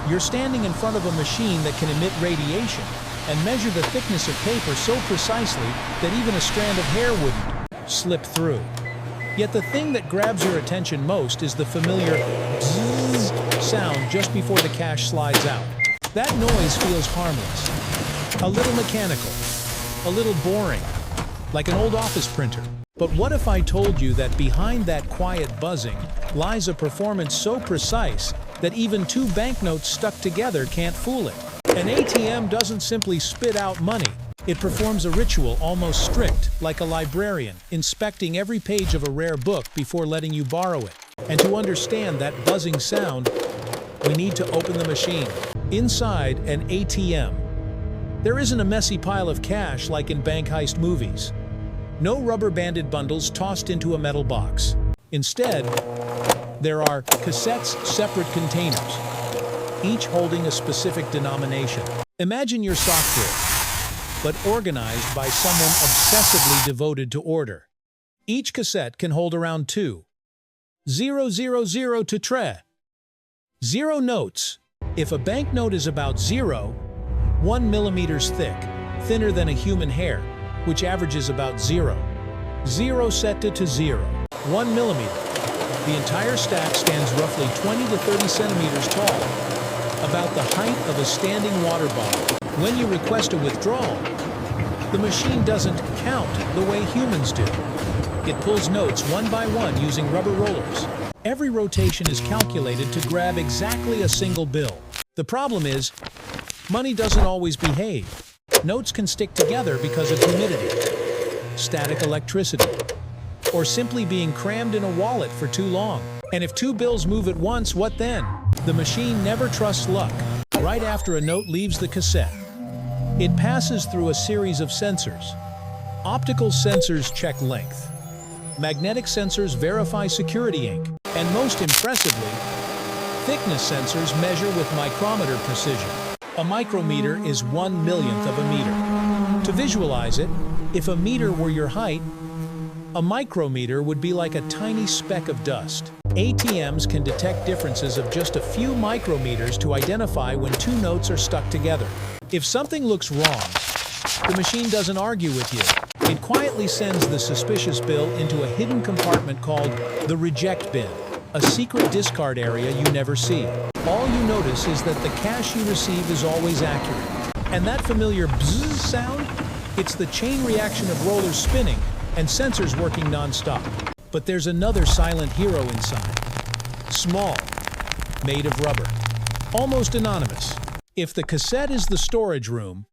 You're standing in front of a machine that can emit radiation and measure the thickness of paper so precisely that even a strand of hair wouldn't slip through. Yet the thing that grabs your attention most is the familiar bzzz sound just before the cash slides out. That noise feels harmless, a little mechanical, a little boring, like an old office printer. But what if I told you that behind that quiet buzzing lies a performance so precise that even two banknotes stuck together can't fool it? An ATM doesn't simply spit out money. It performs a ritual almost strict, like a librarian, inspecting every page of a rare book before letting you borrow it. And to understand that buzzing sound, we need to open the machine. Inside an ATM, there isn't a messy pile of cash like in bank heist movies. No rubber-banded bundles tossed into a metal box. Instead, there are cassettes, separate containers, each holding a specific denomination. Imagine your sock drawer, but organized by someone obsessively devoted to order. Each cassette can hold around 2 000 to tre. 0 notes. If a banknote is about 1 millimeters thick, thinner than a human hair, which averages about 0 set to 0, 1 millimeter. The entire stack stands roughly 20 to 30 centimeters tall, about the height of a standing water bottle. When you request a withdrawal, the machine doesn't count the way humans do. It pulls notes one by one using rubber rollers. Every rotation is calculated to grab exactly a single bill. The problem is, money doesn't always behave. Notes can stick together because of humidity, static electricity, or simply being crammed in a wallet for too long. And if two bills move at once, what then? The machine never trusts luck. Right after a note leaves the cassette, it passes through a series of sensors. Optical sensors check length. Magnetic sensors verify security ink. And most impressively, thickness sensors measure with micrometer precision. A micrometer is 1/1,000,000th of a meter. To visualize it, if a meter were your height, a micrometer would be like a tiny speck of dust. ATMs can detect differences of just a few micrometers to identify when two notes are stuck together. If something looks wrong, the machine doesn't argue with you. It quietly sends the suspicious bill into a hidden compartment called the reject bin, a secret discard area you never see. All you notice is that the cash you receive is always accurate. And that familiar bzzz sound? It's the chain reaction of rollers spinning and sensors working non-stop. But there's another silent hero inside. Small, made of rubber, almost anonymous. If the cassette is the storage room,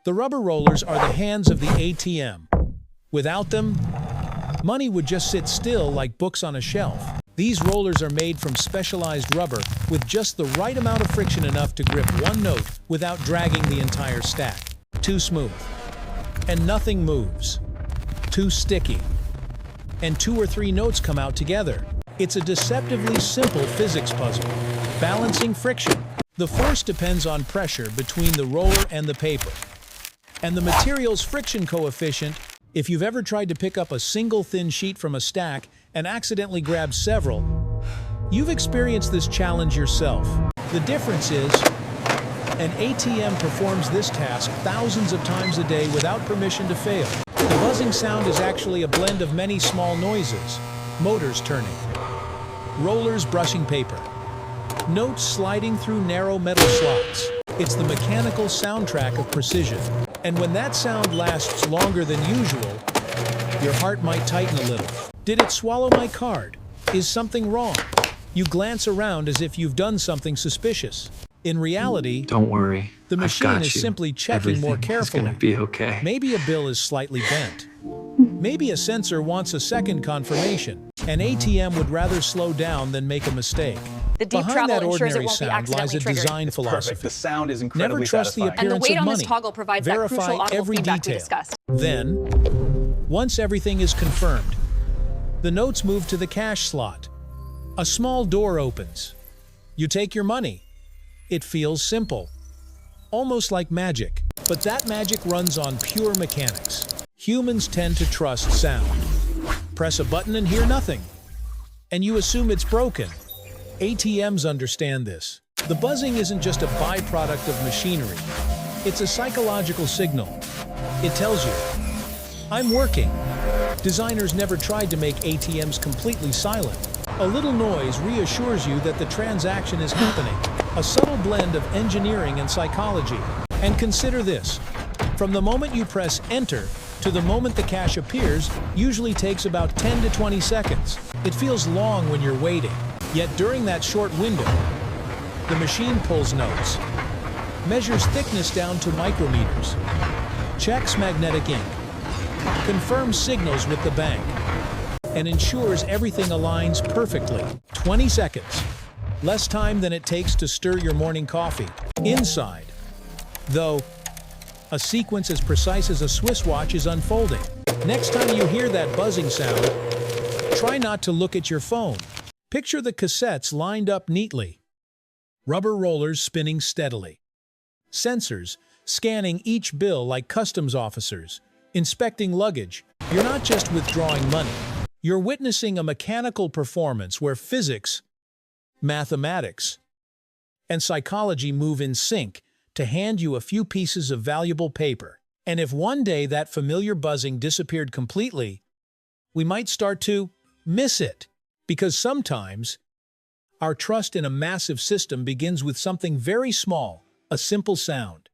the rubber rollers are the hands of the ATM. Without them, money would just sit still like books on a shelf. These rollers are made from specialized rubber with just the right amount of friction enough to grip one note without dragging the entire stack. Too smooth. And nothing moves. Too sticky. And 2 or 3 notes come out together. It's a deceptively simple physics puzzle. Balancing friction. The force depends on pressure between the roller and the paper. And the material's friction coefficient, if you've ever tried to pick up a single thin sheet from a stack and accidentally grabbed several, you've experienced this challenge yourself. The difference is, an ATM performs this task thousands of times a day without permission to fail. The buzzing sound is actually a blend of many small noises: motors turning, rollers brushing paper, notes sliding through narrow metal slots. It's the mechanical soundtrack of precision. And when that sound lasts longer than usual, your heart might tighten a little. Did it swallow my card? Is something wrong? You glance around as if you've done something suspicious. In reality, don't worry. The machine is simply checking more carefully. Everything is gonna be okay. Maybe a bill is slightly bent. Maybe a sensor wants a second confirmation. An ATM would rather slow down than make a mistake. The deep Behind travel that ensures it ordinary won't be sound lies a accidentally triggered. design Perfect. philosophy. The sound is incredibly Never trust the satisfying. And the appearance weight of on money. this toggle provides that Verify crucial audible every feedback we detail. discussed. Then, once everything is confirmed, the notes move to the cash slot. A small door opens. You take your money. It feels simple, almost like magic. But that magic runs on pure mechanics. Humans tend to trust sound. Press a button and hear nothing, and you assume it's broken. ATMs understand this. The buzzing isn't just a byproduct of machinery. It's a psychological signal. It tells you, I'm working. Designers never tried to make ATMs completely silent. A little noise reassures you that the transaction is happening. A subtle blend of engineering and psychology. And consider this. From the moment you press enter to the moment the cash appears usually takes about 10 to 20 seconds. It feels long when you're waiting. Yet during that short window, the machine pulls notes, measures thickness down to micrometers, checks magnetic ink, confirms signals with the bank, and ensures everything aligns perfectly. 20 seconds. Less time than it takes to stir your morning coffee. Inside, though, a sequence as precise as a Swiss watch is unfolding. Next time you hear that buzzing sound, try not to look at your phone. Picture the cassettes lined up neatly, rubber rollers spinning steadily, sensors scanning each bill like customs officers, inspecting luggage. You're not just withdrawing money. You're witnessing a mechanical performance where physics, mathematics, and psychology move in sync to hand you a few pieces of valuable paper. And if one day that familiar buzzing disappeared completely, we might start to miss it. Because sometimes, our trust in a massive system begins with something very small, a simple sound.